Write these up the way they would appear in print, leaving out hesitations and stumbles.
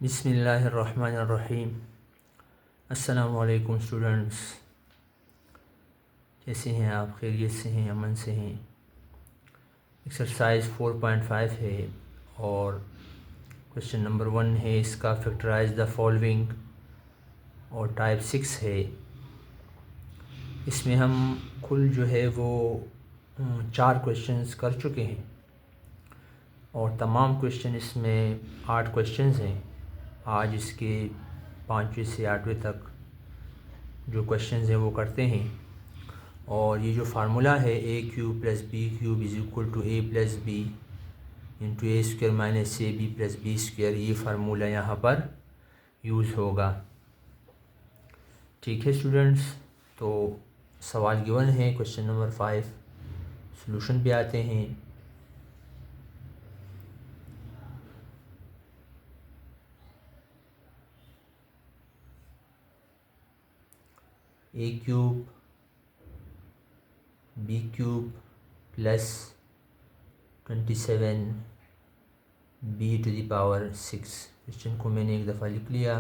बिस्मिल्लाहिर्रहमानिर्रहीम। अस्सलामु अलैकुम स्टूडेंट्स, कैसे हैं आप? खैरियत से हैं, अमन से हैं? एक्सरसाइज 4.5 है और क्वेश्चन नंबर 1 है इसका, फैक्टराइज द फॉलोइंग, और टाइप 6 है। इसमें हम कुल जो है वो 4 क्वेश्चंस कर चुके हैं और तमाम क्वेश्चन इसमें 8 क्वेश्चंस हैं। आज इसके 5वें से 8वें तक जो क्वेश्चंस हैं वो करते हैं। और ये जो फार्मूला है a cube plus b cube is equal to a plus b into a square minus a b plus b square, ये फार्मूला यहाँ पर यूज़ होगा। ठीक है स्टूडेंट्स, तो सवाल गिवन है क्वेश्चन नंबर 5। सॉल्यूशन पे आते हैं। A cube b cube plus 27 b to the power 6, question को मैंने एक दफ़ा लिख लिया,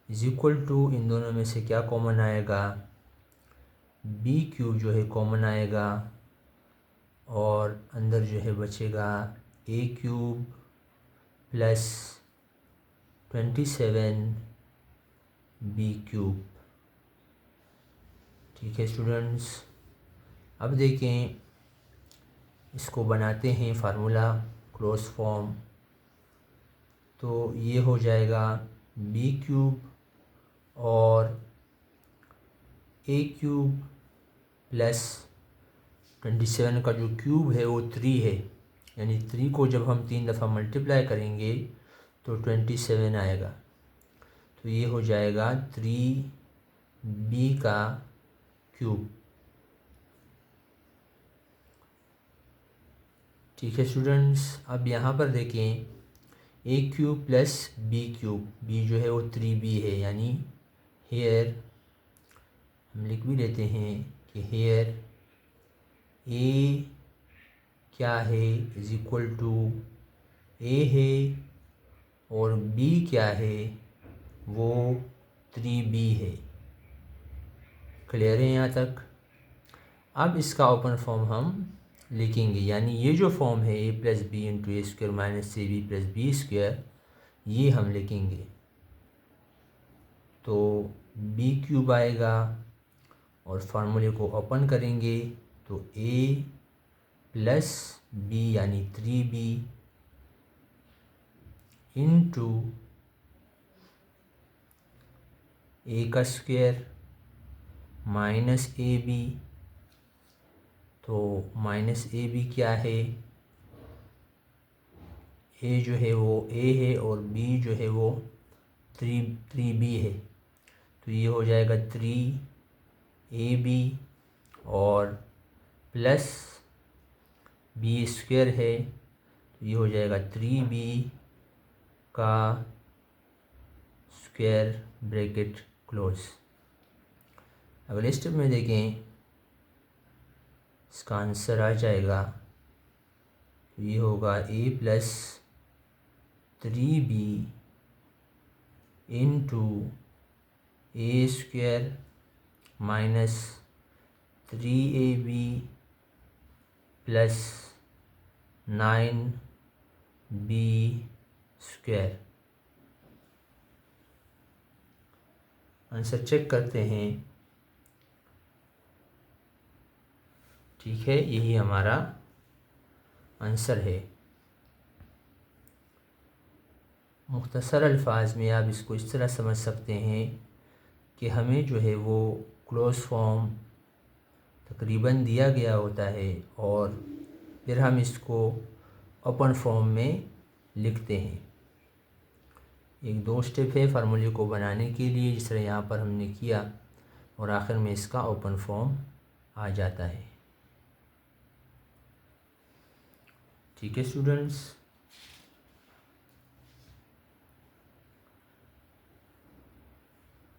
इज इक्वल टू, इन दोनों में से क्या कॉमन आएगा? बी क्यूब जो है कॉमन आएगा और अंदर जो है बचेगा ए क्यूब प्लस 27 बी क्यूब। ठीक है स्टूडेंट्स, अब देखें, इसको बनाते हैं फार्मूला क्लोज फॉर्म। तो ये हो जाएगा बी क्यूब और ए क्यूब प्लस 27 का जो क्यूब है वो 3 है, यानी 3 को जब हम 3 दफ़ा मल्टीप्लाई करेंगे तो 27 आएगा। तो ये हो जाएगा 3b का क्यूब। ठीक है स्टूडेंट्स, अब यहाँ पर देखें, a cube plus b cube, b जो है वो 3b है, यानी हेयर हम लिख भी लेते हैं कि हेयर ए क्या है इज इक्वल टू ए है और बी क्या है वो 3b है। क्लियर है यहाँ तक? अब इसका ओपन फॉर्म हम लिखेंगे, यानी ये जो फॉर्म है a plus b into a square minus a b plus b square, ये हम लिखेंगे। तो बी क्यूब आएगा और फार्मूले को ओपन करेंगे तो ए प्लस बी यानी 3b इंटू ए का स्क्वायर माइनस ए बी, तो माइनस ए बी क्या है? ए जो है वो ए है और बी जो है वो 3b है, तो ये हो जाएगा 3ab और प्लस बी स्क्वायर है, तो ये हो जाएगा 3b का स्क्वायर ब्रैकेट क्लोज। अगले स्टेप में देखें, इसका आंसर आ जाएगा, तो ये होगा a plus 3b into a square minus 3ab plus 9b square. Answer check करते हैं। ठीक है, यही हमारा आंसर है। मुख्तसर अल्फाज में आप इसको इस तरह समझ सकते हैं कि हमें जो है वो क्लोज फॉर्म तकरीबन दिया गया होता है और फिर हम इसको ओपन फॉर्म में लिखते हैं। एक 2 स्टेप है फार्मूले को बनाने के लिए, जिस तरह यहाँ पर हमने किया, और आखिर में इसका ओपन फॉर्म आ जाता है। ठीक है स्टूडेंट्स,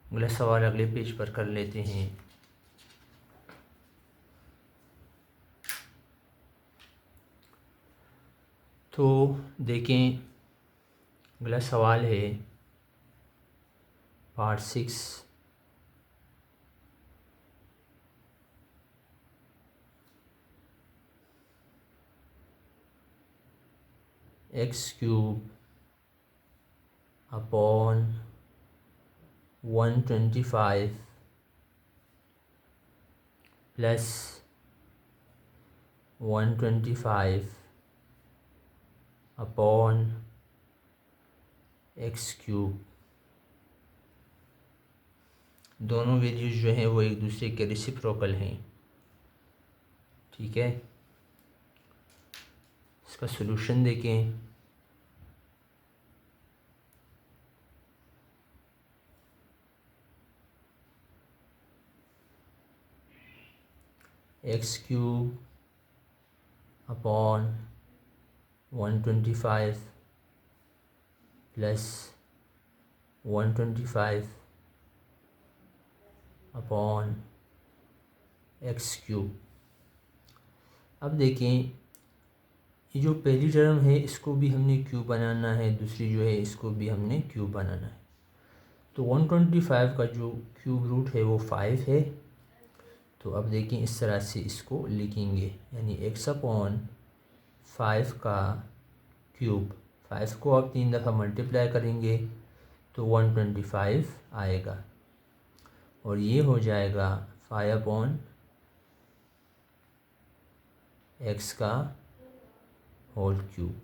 अगला सवाल अगले पेज पर कर लेते हैं। तो देखें, अगला सवाल है part 6। X cube upon 125 plus 125 upon x cube. दोनों वैल्यूज जो हैं वो एक दूसरे के रेसिप्रोकल हैं। ठीक है, इसका सॉल्यूशन देखें। X cube upon 125 plus 125 upon x cube. अब देखें, ये जो पहली टर्म है इसको भी हमने क्यूब बनाना है, दूसरी जो है इसको भी हमने क्यूब बनाना है। तो 125 का जो क्यूब रूट है वो 5 है। तो अब देखें इस तरह से इसको लिखेंगे, यानी एक्स अपॉन 5 का क्यूब। 5 को आप 3 दफ़ा मल्टीप्लाई करेंगे तो 125 आएगा, और ये हो जाएगा 5 अपॉन एक्स का होल क्यूब।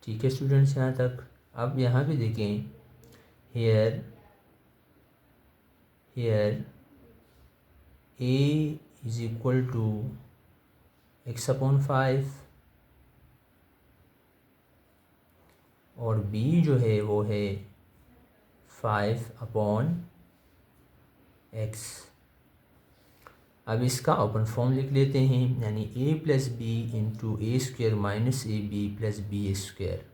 ठीक है स्टूडेंट्स, यहाँ तक। अब यहाँ पे देखें, here a is equal to x upon 5 और b जो है वो है 5 अपॉन एक्स। अब इसका ओपन फॉर्म लिख लेते हैं, यानी a plus b into a square minus a b plus b square.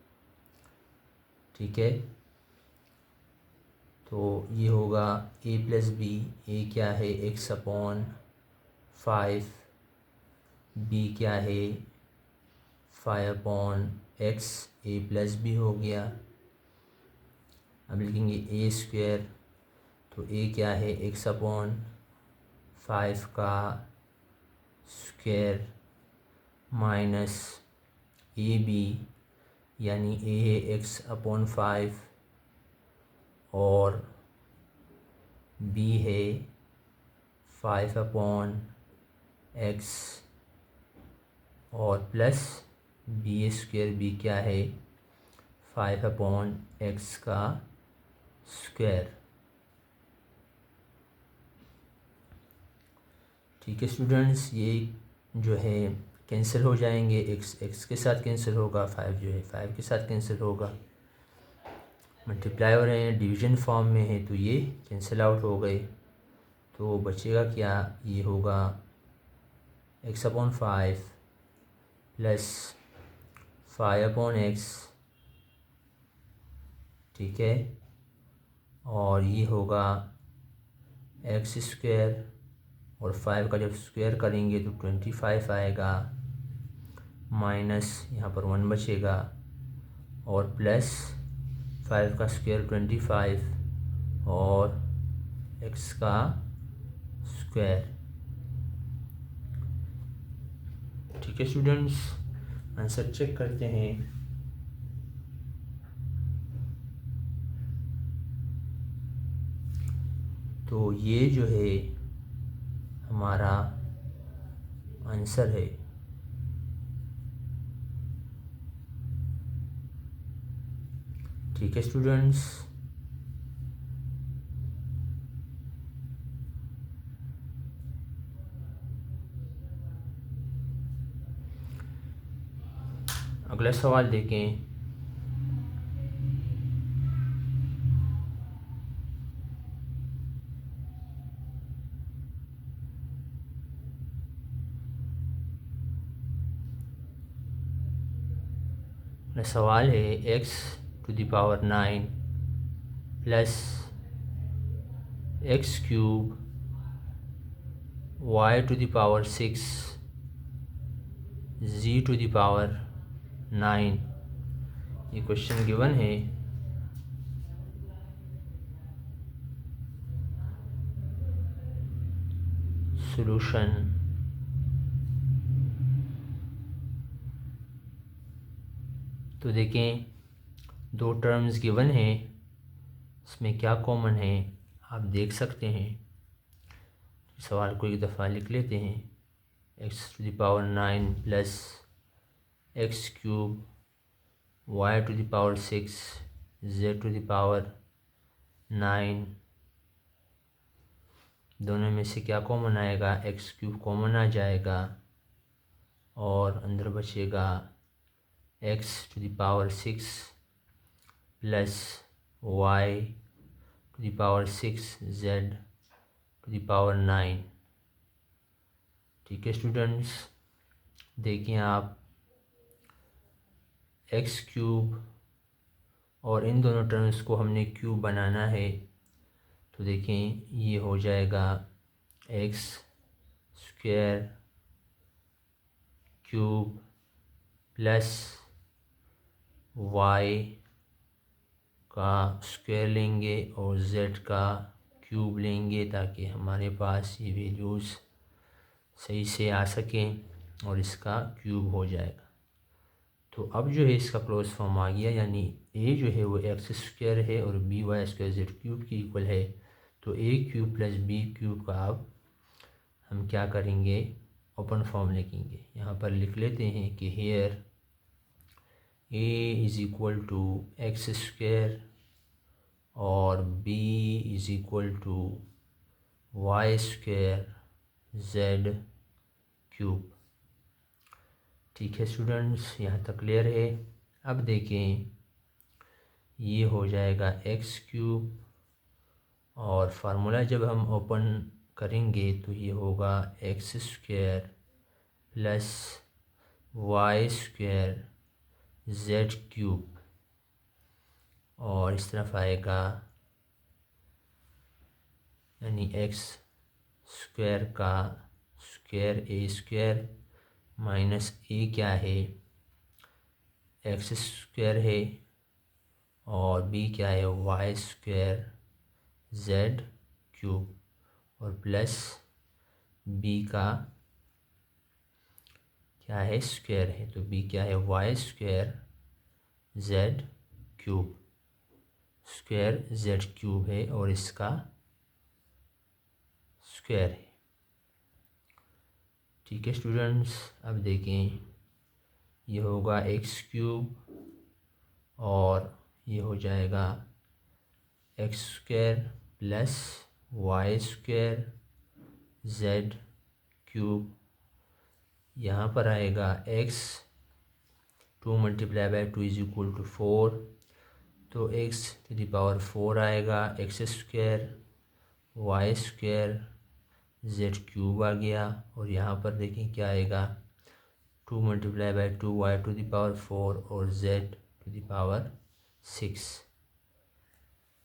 ठीक है, तो ये होगा a प्लस बी। ए क्या है, एक्स अपॉन 5, बी क्या है 5 अपॉन एक्स, ए प्लस बी हो गया। अब लिखेंगे ए स्क्वेयर, तो ए क्या है एक्स अपॉन 5 का स्क्वायर माइनस ए बी, यानी ए है एक्स अपॉन 5 और बी है 5 अपॉन एक्स, और प्लस बी स्क्वायर, बी क्या है 5 अपॉन एक्स का स्क्वायर। ठीक है स्टूडेंट्स, ये जो है कैंसिल हो जाएंगे, एक्स के साथ कैंसिल होगा, 5 जो है 5 के साथ कैंसिल होगा। मल्टीप्लाई हो रहे हैं, डिवीजन फॉर्म में है, तो ये कैंसिल आउट हो गए। तो बचेगा क्या, ये होगा x upon 5 plus 5 upon x. ठीक है, और ये होगा एक्स स्क्वायर, और 5 का जब स्क्वायर करेंगे तो 25 आएगा, माइनस यहाँ पर 1 बचेगा, और प्लस 5 का स्क्वायर 25 और एक्स का स्क्वायर। ठीक है स्टूडेंट्स, आंसर चेक करते हैं। तो ये जो है हमारा आंसर है। ठीक है स्टूडेंट्स, अगला सवाल देखें। सवाल है x to the power 9 plus x cube y to the power 6 z to the power 9 ये क्वेश्चन गिवन है। सॉल्यूशन तो देखें, दो टर्म्स गिवन है, इसमें क्या कॉमन है आप देख सकते हैं। सवाल को एक दफ़ा लिख लेते हैं। x⁻9 plus x³ y⁻6 z⁻9, दोनों में से क्या कॉमन आएगा? x³ कॉमन आ जाएगा और अंदर बचेगा x⁻6 प्लस y⁻6 z⁻9। ठीक है स्टूडेंट्स, देखिए आप x³ और इन दोनों टर्म्स को हमने क्यूब बनाना है, तो देखें ये हो जाएगा x² क्यूब प्लस y का स्क्वायर लेंगे और z का क्यूब लेंगे, ताकि हमारे पास ये वैल्यूज़ सही से आ सकें और इसका क्यूब हो जाएगा। तो अब जो है इसका क्लोज फॉर्म आ गया, यानी a जो है वो x² है और b y² z³ की इक्वल है। तो a³ प्लस b³ का अब हम क्या करेंगे? ओपन फॉर्म लिखेंगे। यहाँ पर लिख लेते हैं कि here a is equal to x² और b is equal to y² z³। ठीक है स्टूडेंट्स, यहाँ तक क्लियर है। अब देखें ये हो जाएगा x³ और फार्मूला जब हम ओपन करेंगे तो ये होगा x² प्लस y² z³ और इस तरफ आएगा, यानी x² का स्क्वायर a² माइनस a क्या है? x² है और b क्या है? y² z³ और प्लस b का क्या है? स्क्वायर है, तो b क्या है? y² z³ स्क्वायर z³ है और इसका स्क्वायर है। ठीक है स्टूडेंट्स, अब देखें ये होगा x³ और ये हो जाएगा x² प्लस y² z³। यहाँ पर आएगा x 2 multiply by 2 is equal to 4, तो x⁻4 आएगा, x² y² z³ आ गया और यहाँ पर देखें क्या आएगा? 2 मल्टीप्लाई बाई 2 y⁴ और z⁻6।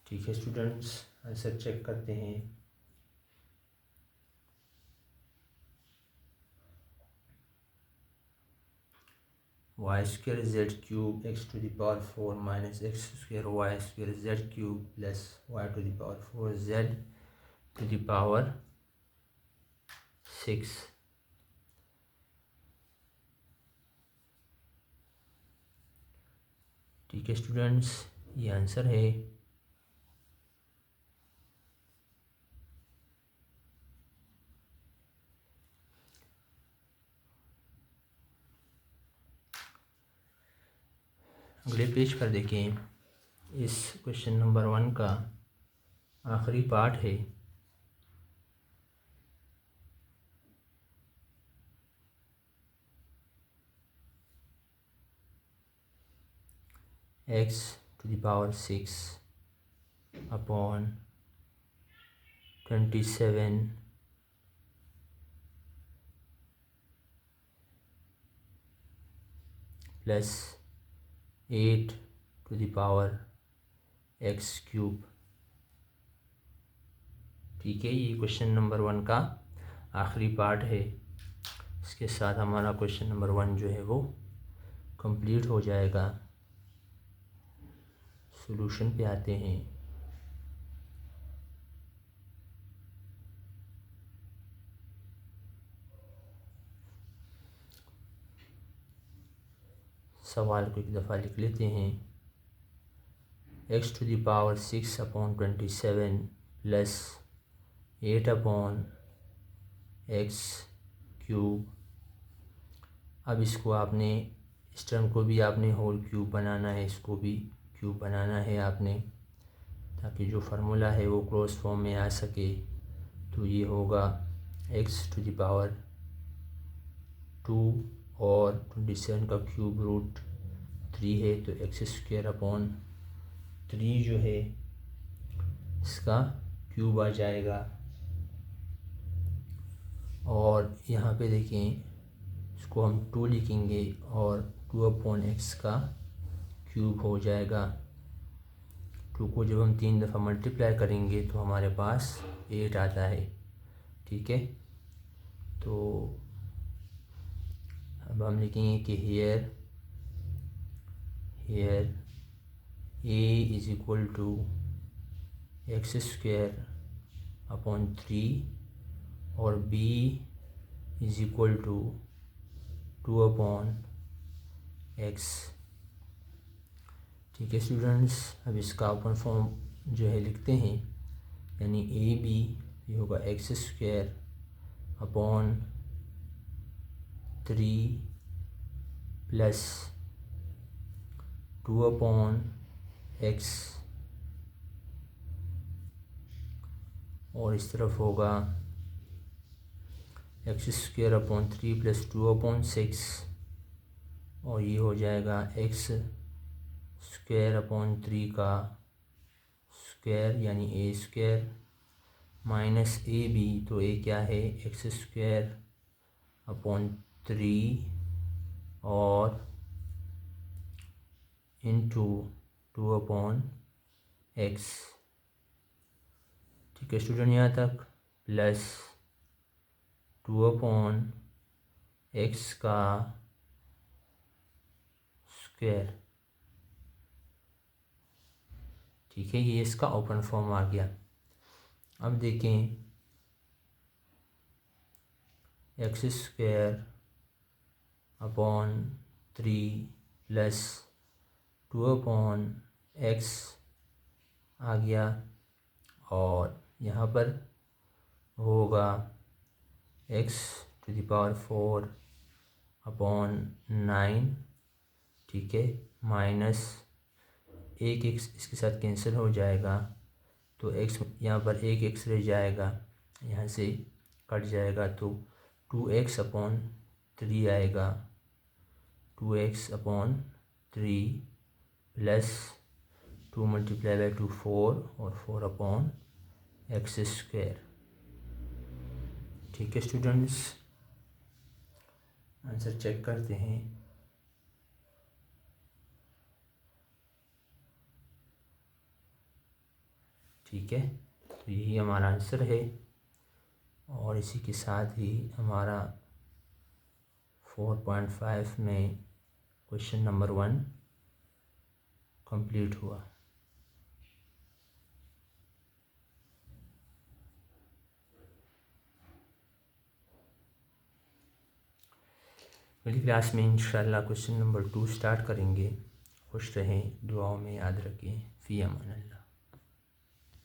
ठीक है स्टूडेंट्स, आंसर चेक करते हैं। y² z³ x⁴ minus x² y² z³ plus y⁴ z⁻6। ठीक है स्टूडेंट्स, ये आंसर है। अगले पेज पर देखें, इस क्वेश्चन नंबर 1 का आखिरी पार्ट है। x⁻6 upon 27 plus 8⁻x³। ठीक है, ये क्वेश्चन नंबर 1 का आखिरी पार्ट है। इसके साथ हमारा क्वेश्चन नंबर 1 जो है वो कंप्लीट हो जाएगा। सॉल्यूशन पे आते हैं। सवाल को एक दफ़ा लिख लेते हैं। x to the power 6/27 plus 8/x cube. अब इसको आपने, इस टर्म को भी आपने होल क्यूब बनाना है, इसको भी क्यूब बनाना है आपने, ताकि जो फार्मूला है वो क्लोज फॉर्म में आ सके। तो ये होगा x टू द पावर 2 और 27 का क्यूब रूट 3 है, तो x² जो है इसका क्यूब आ जाएगा। और यहाँ पे देखें, इसको हम 2 लिखेंगे और 2/x का क्यूब हो जाएगा। 2 को जब हम 3 दफ़ा मल्टीप्लाई करेंगे तो हमारे पास 8 आता है। ठीक है, तो अब हम लिखेंगे कि here a is equal to x²/3 और b is equal to 2/x। ठीक है स्टूडेंट्स, अब इसका ओपन फॉर्म जो है लिखते हैं, यानी AB ये होगा x²/3 प्लस 2/x, और इस तरफ होगा x²/3 प्लस 2/6, और ये हो जाएगा x²/3 का स्क्वायर यानी a² माइनस AB, तो a क्या है x²/3 और इंटू 2/x। ठीक है स्टूडेंट, यहाँ तक प्लस 2/x का स्क्वायर। ठीक है, ये इसका ओपन फॉर्म आ गया। अब देखें, x²/3 प्लस 2/x आ गया, और यहाँ पर होगा x⁴/9। ठीक है, माइनस एक x इसके साथ कैंसिल हो जाएगा, तो x यहाँ पर एक x रह जाएगा, यहाँ से कट जाएगा, तो 2x/3 आएगा। 2x/3 प्लस 2 × 2 4 और 4/x²। ठीक है स्टूडेंट्स, आंसर चेक करते हैं। ठीक है, तो यही हमारा आंसर है, और इसी के साथ ही हमारा 4.5 में क्वेश्चन नंबर 1 कंप्लीट हुआ। अगली क्लास में इंशाल्लाह क्वेश्चन नंबर 2 स्टार्ट करेंगे। खुश रहें, दुआओं में याद रखें। फ़ी अमान अल्लाह।